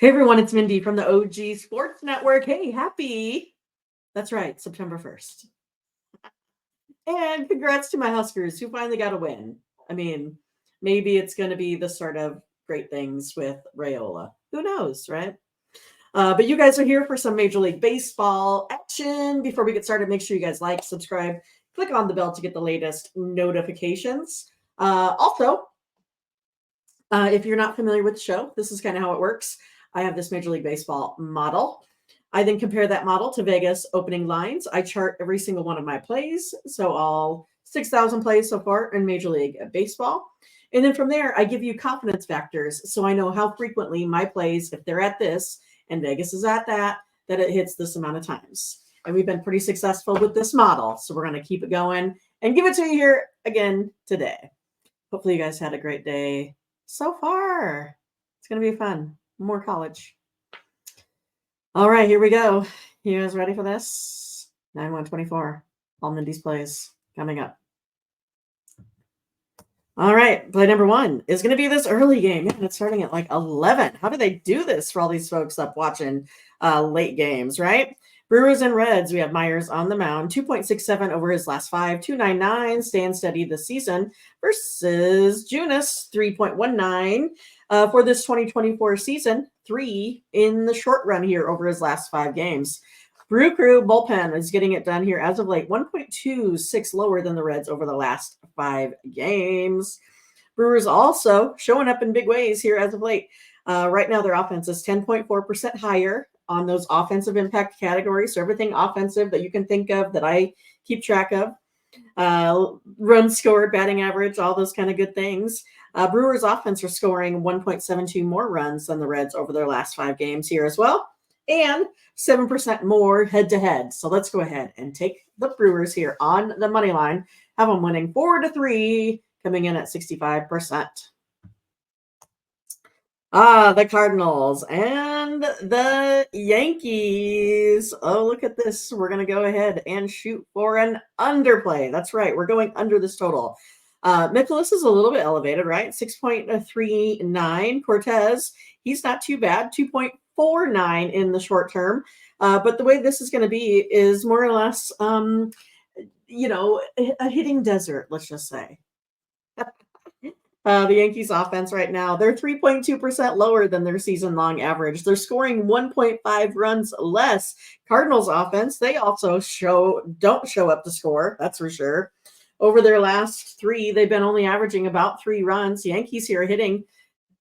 Hey everyone, it's Mindy from the OG Sports Network. Hey, that's right, September 1st. And congrats to my Huskers who finally got a win. I mean, maybe it's going to be the start of great things with Rayola. Who knows, right? But you guys are here for some Major League Baseball action. Before we get started, make sure you guys like, subscribe, click on the bell to get the latest notifications. Also, if you're not familiar with the show, this is kind of how it works. I have this Major League Baseball model. I then compare that model to Vegas opening lines. I chart every single one of my plays, so all 6,000 plays so far in Major League Baseball. And then from there, I give you confidence factors, so I know how frequently my plays, if they're at this and Vegas is at that it hits this amount of times. And we've been pretty successful with this model, so we're going to keep it going and give it to you here again today. Hopefully you guys had a great day so far. It's going to be fun. More college. All right, here we go. You guys ready for this? 9-1-24. All Mindy's plays coming up. All right, play number 1 is going to be this early game. Man, it's starting at like 11. How do they do this for all these folks up watching late games, right? Brewers and Reds, we have Myers on the mound, 2.67 over his last 5, 2.99, staying steady this season, versus Junis, 3.19 for this 2024 season, 3 in the short run here over his last 5 games. Brew Crew bullpen is getting it done here as of late, 1.26 lower than the Reds over the last 5 games. Brewers also showing up in big ways here as of late. Right now, their offense is 10.4% higher on those offensive impact categories. So everything offensive that you can think of that I keep track of. Runs scored, batting average, all those kind of good things. Brewers offense are scoring 1.72 more runs than the Reds over their last 5 games here as well. And 7% more head-to-head. So let's go ahead and take the Brewers here on the money line. Have them winning 4-3, coming in at 65%. The Cardinals and the Yankees. Oh, look at this. We're going to go ahead and shoot for an underplay. That's right. We're going under this total. Mikolas is a little bit elevated, right? 6.39. Cortez, he's not too bad. 2.49 in the short term. But the way this is going to be is more or less, a hitting desert, let's just say. The Yankees offense right now, they're 3.2% lower than their season-long average. They're scoring 1.5 runs less. Cardinals offense, they also don't show up to score, that's for sure. Over their last 3, they've been only averaging about 3 runs. Yankees here hitting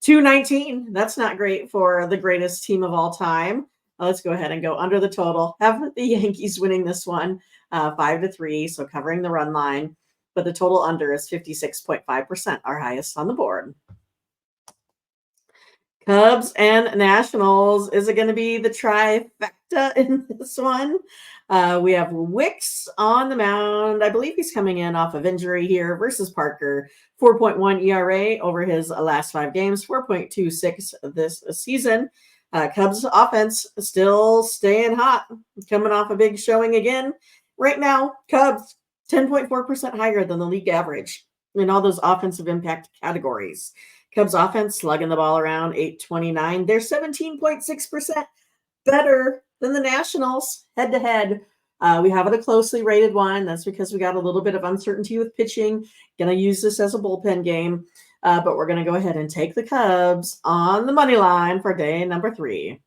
219. That's not great for the greatest team of all time. Let's go ahead and go under the total. Have the Yankees winning this one 5-3, so covering the run line. But the total under is 56.5%, our highest on the board. Cubs and Nationals. Is it going to be the trifecta in this one? We have Wicks on the mound. I believe he's coming in off of injury here versus Parker. 4.1 ERA over his last 5 games, 4.26 this season. Cubs offense still staying hot, coming off a big showing again. Right now, Cubs 10.4% higher than the league average in all those offensive impact categories. Cubs offense slugging the ball around 829. They're 17.6% better than the Nationals head-to-head. We have it a closely rated one. That's because we got a little bit of uncertainty with pitching. Going to use this as a bullpen game. But we're going to go ahead and take the Cubs on the money line for day number 3.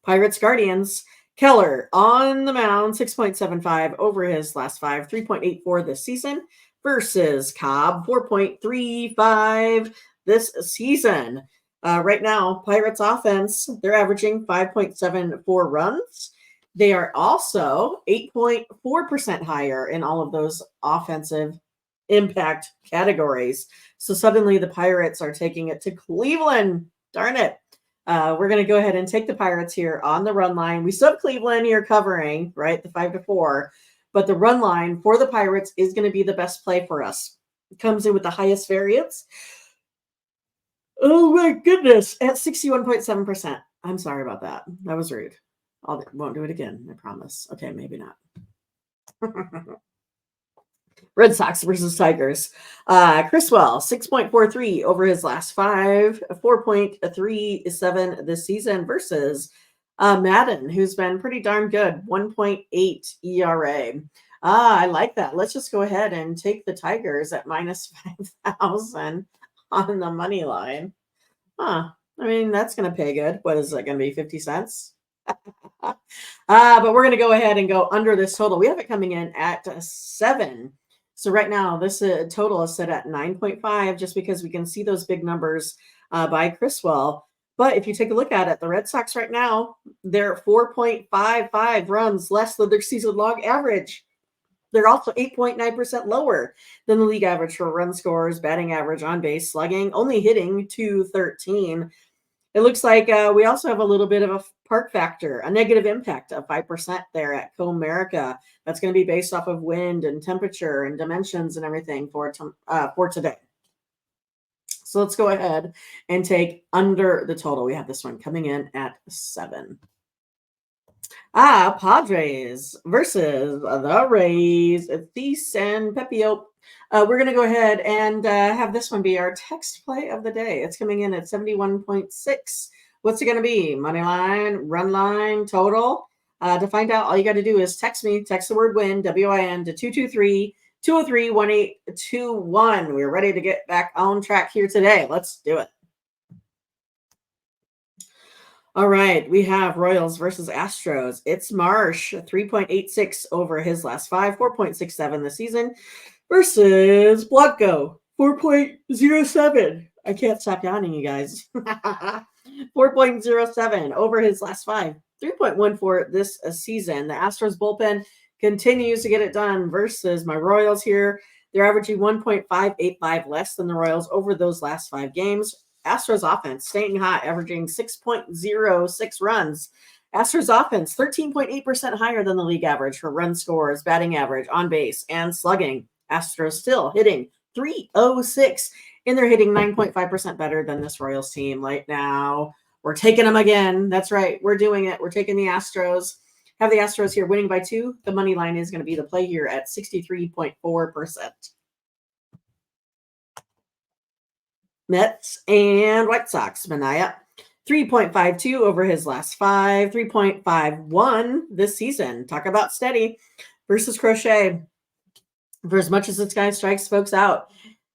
Pirates Guardians. Keller on the mound, 6.75 over his last 5, 3.84 this season, versus Cobb, 4.35 this season. Right now, Pirates offense, they're averaging 5.74 runs. They are also 8.4% higher in all of those offensive impact categories. So suddenly the Pirates are taking it to Cleveland. Darn it. We're going to go ahead and take the Pirates here on the run line. We still have Cleveland here covering, right, the 5-4. But the run line for the Pirates is going to be the best play for us. It comes in with the highest variance. Oh, my goodness, at 61.7%. I'm sorry about that. That was rude. I won't do it again, I promise. Okay, maybe not. Red Sox versus Tigers. Criswell, 6.43 over his last five, 4.37 this season versus Madden, who's been pretty darn good, 1.8 ERA. I like that. Let's just go ahead and take the Tigers at minus 5,000 on the money line. I mean, that's going to pay good. What is it going to be, 50 cents? But we're going to go ahead and go under this total. We have it coming in at 7. So right now, this total is set at 9.5 just because we can see those big numbers by Criswell. But if you take a look at it, the Red Sox right now, they're 4.55 runs less than their season long average. They're also 8.9% lower than the league average for run scores, batting average, on base, slugging, only hitting .213. It looks like we also have a little bit of a park factor, a negative impact of 5% there at Comerica. That's going to be based off of wind and temperature and dimensions and everything for today. So let's go ahead and take under the total. We have this one coming in at 7. Padres versus the Rays. It's the San Pepio. We're going to go ahead and have this one be our text play of the day. It's coming in at 71.6. What's it going to be? Money line, run line, total? To find out, all you got to do is text me. Text the word WIN, WIN, to 223-203-1821. We're ready to get back on track here today. Let's do it. All right, we have Royals versus Astros. It's Marsh, 3.86 over his last 5, 4.67 this season, versus Blanco, 4.07. I can't stop yawning, you guys. 4.07 over his last 5, 3.14 this season. The Astros bullpen continues to get it done versus my Royals here. They're averaging 1.585 less than the Royals over those last 5 games. Astros offense staying hot, averaging 6.06 runs. Astros offense 13.8% higher than the league average for run scores, batting average, on base, and slugging. Astros still hitting .306, and they're hitting 9.5% better than this Royals team right now. We're taking them again. That's right. We're doing it. We're taking the Astros. Have the Astros here winning by 2. The money line is going to be the play here at 63.4%. Mets and White Sox. Manaea, 3.52 over his last 5, 3.51 this season. Talk about steady versus Crochet. For as much as this guy strikes folks out,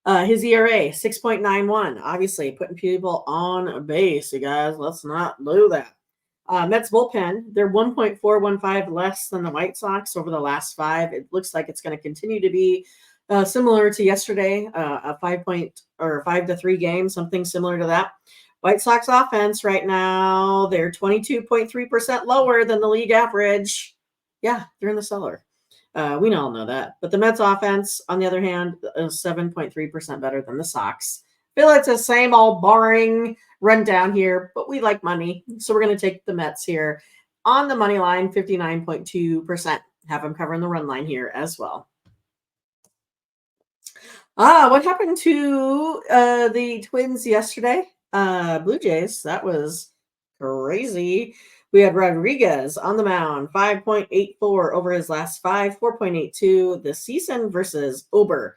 his ERA, 6.91. Obviously, putting people on base, you guys. Let's not do that. Mets bullpen, they're 1.415 less than the White Sox over the last 5. It looks like it's going to continue to be similar to yesterday, a 5-3 game, something similar to that. White Sox offense right now, they're 22.3% lower than the league average. Yeah, they're in the cellar. We all know that. But the Mets offense, on the other hand, is 7.3% better than the Sox. I feel like it's the same old boring rundown here, but we like money. So we're going to take the Mets here on the money line, 59.2%. Have them covering the run line here as well. What happened to the Twins yesterday? Blue Jays, that was crazy. We had Rodriguez on the mound, 5.84 over his last 5, 4.82 this season versus Ober,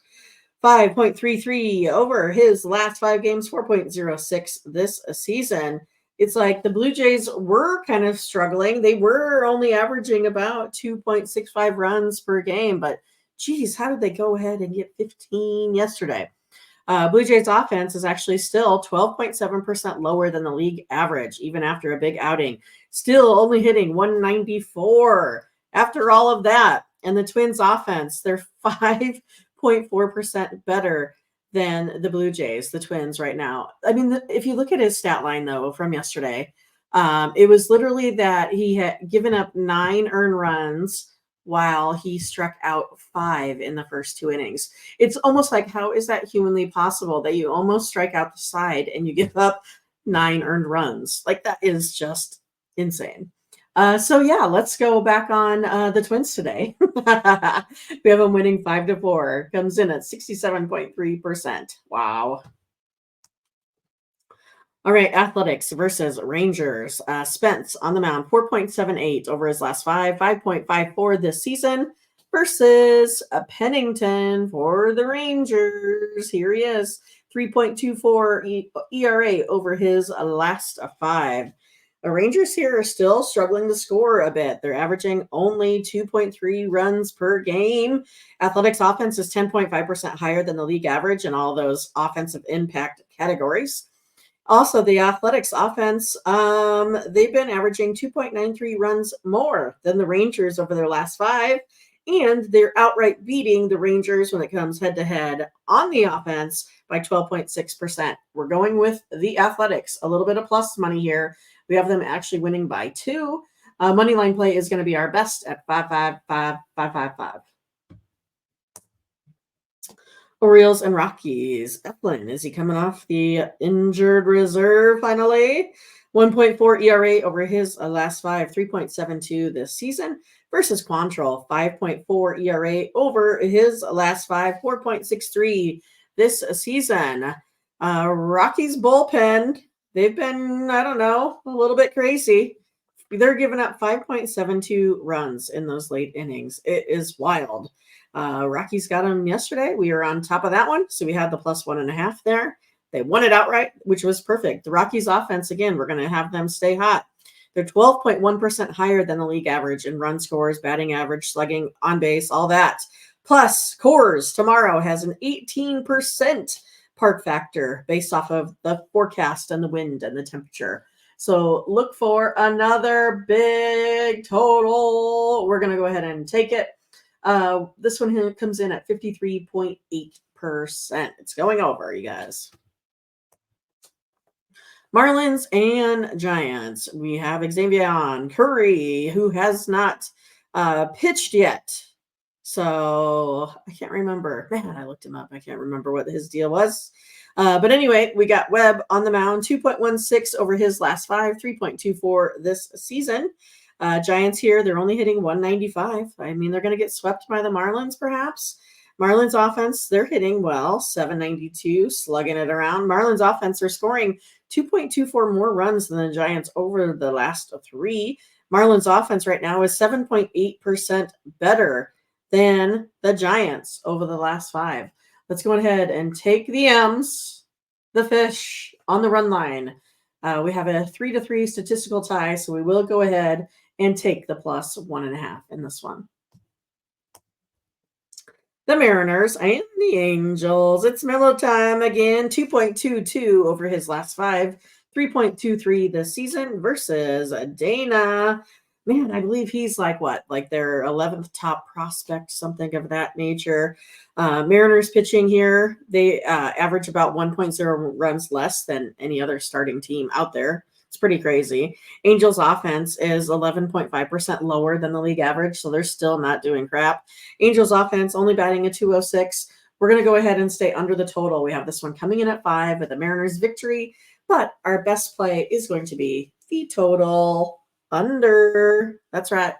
5.33 over his last 5 games, 4.06 this season. It's like the Blue Jays were kind of struggling. They were only averaging about 2.65 runs per game, but geez, how did they go ahead and get 15 yesterday? Blue Jays offense is actually still 12.7% lower than the league average, even after a big outing. Still only hitting 194 after all of that. And the Twins offense, they're 5.4% better than the Blue Jays, the Twins right now. I mean, if you look at his stat line, though, from yesterday, it was literally that he had given up 9 earned runs while he struck out 5 in the first 2 innings. It's almost like, how is that humanly possible that you almost strike out the side and you give up 9 earned runs? Like, that is just insane. So yeah, let's go back on the Twins today. We have them winning 5-4. Comes in at 67.3%. Wow. All right, Athletics versus Rangers. Spence on the mound, 4.78 over his last 5, 5.54 this season versus a Pennington for the Rangers. Here he is, 3.24 ERA over his last 5. The Rangers here are still struggling to score a bit. They're averaging only 2.3 runs per game. Athletics offense is 10.5% higher than the league average in all those offensive impact categories. Also, the Athletics offense, they've been averaging 2.93 runs more than the Rangers over their last 5, and they're outright beating the Rangers when it comes head-to-head on the offense by 12.6%. We're going with the Athletics. A little bit of plus money here. We have them actually winning by 2. Money line play is going to be our best at 555. Orioles and Rockies. Eflin, is he coming off the injured reserve finally? 1.4 ERA over his last 5, 3.72 this season versus Quantrill, 5.4 ERA over his last 5, 4.63 this season. Rockies bullpen, they've been, I don't know, a little bit crazy. They're giving up 5.72 runs in those late innings. It is wild. Rockies got them yesterday. We were on top of that one, so we had the plus 1.5 there. They won it outright, which was perfect. The Rockies offense, again, we're going to have them stay hot. They're 12.1% higher than the league average in run scores, batting average, slugging, on base, all that. Plus, Coors tomorrow has an 18% park factor based off of the forecast and the wind and the temperature. So look for another big total. We're going to go ahead and take it. This one comes in at 53.8%. It's going over, you guys. Marlins and Giants. We have Xavier Curry, who has not pitched yet. So I can't remember. Man, I looked him up. I can't remember what his deal was. But anyway, we got Webb on the mound, 2.16 over his last 5, 3.24 this season. Giants here, they're only hitting 195. I mean, they're going to get swept by the Marlins, perhaps. Marlins offense, they're hitting well, 792, slugging it around. Marlins offense are scoring 2.24 more runs than the Giants over the last 3. Marlins offense right now is 7.8% better than the Giants over the last 5. Let's go ahead and take the M's, the fish, on the run line. We have a 3-3 statistical tie, so we will go ahead and take the plus 1.5 in this one. The Mariners and the Angels. It's Miller time again. 2.22 over his last 5, 3.23 this season versus Dana. Man, I believe he's like their 11th top prospect, something of that nature. Mariners pitching here, they average about 1.0 runs less than any other starting team out there. It's pretty crazy. Angels offense is 11.5% lower than the league average, so they're still not doing crap. Angels offense only batting a 206. We're going to go ahead and stay under the total. We have this one coming in at 5 with the Mariners victory, but our best play is going to be the total under. That's right.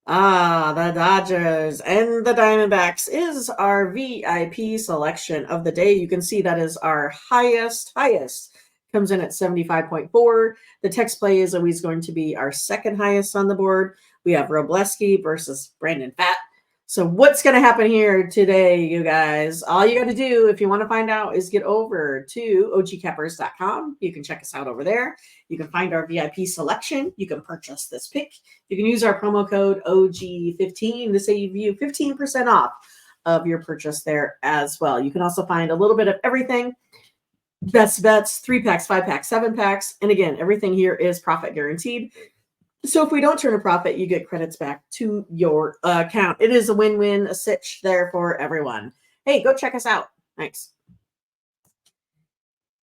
The Dodgers and the Diamondbacks is our VIP selection of the day. You can see that is our highest. Comes in at 75.4. The text play is always going to be our second highest on the board. We have Robleski versus Brandon Pfaadt. So what's going to happen here today, you guys? All you got to do, if you want to find out, is get over to ogcappers.com. You can check us out over there. You can find our VIP selection. You can purchase this pick. You can use our promo code OG15 to save you 15% off of your purchase there as well. You can also find a little bit of everything. Best bets, 3-packs, 5-packs, 7-packs. And again, everything here is profit guaranteed. So if we don't turn a profit, you get credits back to your account. It is a win-win, a sitch there for everyone. Hey, go check us out. Thanks.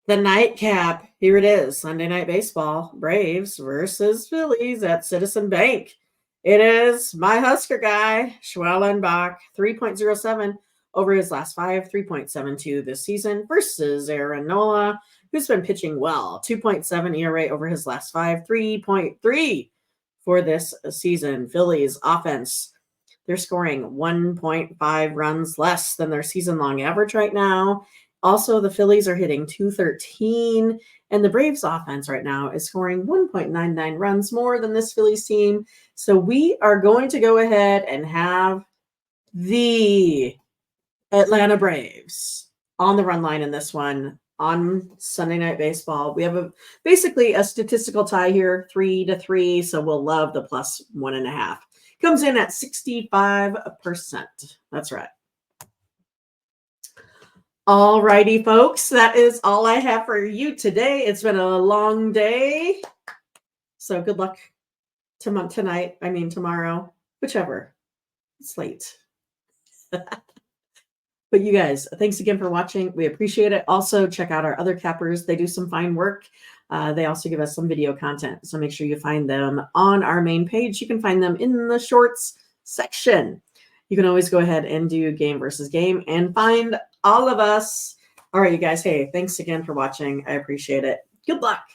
The nightcap, here it is. Sunday Night Baseball, Braves versus Phillies at Citizen Bank. It is my Husker guy, Schwellenbach, 3.07 over his last 5, 3.72 this season versus Aaron Nola, who's been pitching well, 2.7 ERA over his last 5, 3.3 for this season. Phillies offense, they're scoring 1.5 runs less than their season-long average right now. Also, the Phillies are hitting 213, and the Braves offense right now is scoring 1.99 runs more than this Phillies team. So we are going to go ahead and have the Atlanta Braves on the run line in this one on Sunday Night Baseball. We have basically a statistical tie here, 3-3. So we'll love the plus 1.5. Comes in at 65%. That's right. All righty, folks. That is all I have for you today. It's been a long day. So good luck tomorrow, whichever. It's late. But you guys, thanks again for watching. We appreciate it. Also, check out our other cappers. They do some fine work. They also give us some video content. So make sure you find them on our main page. You can find them in the shorts section. You can always go ahead and do game versus game and find all of us. All right, you guys. Hey, thanks again for watching. I appreciate it. Good luck.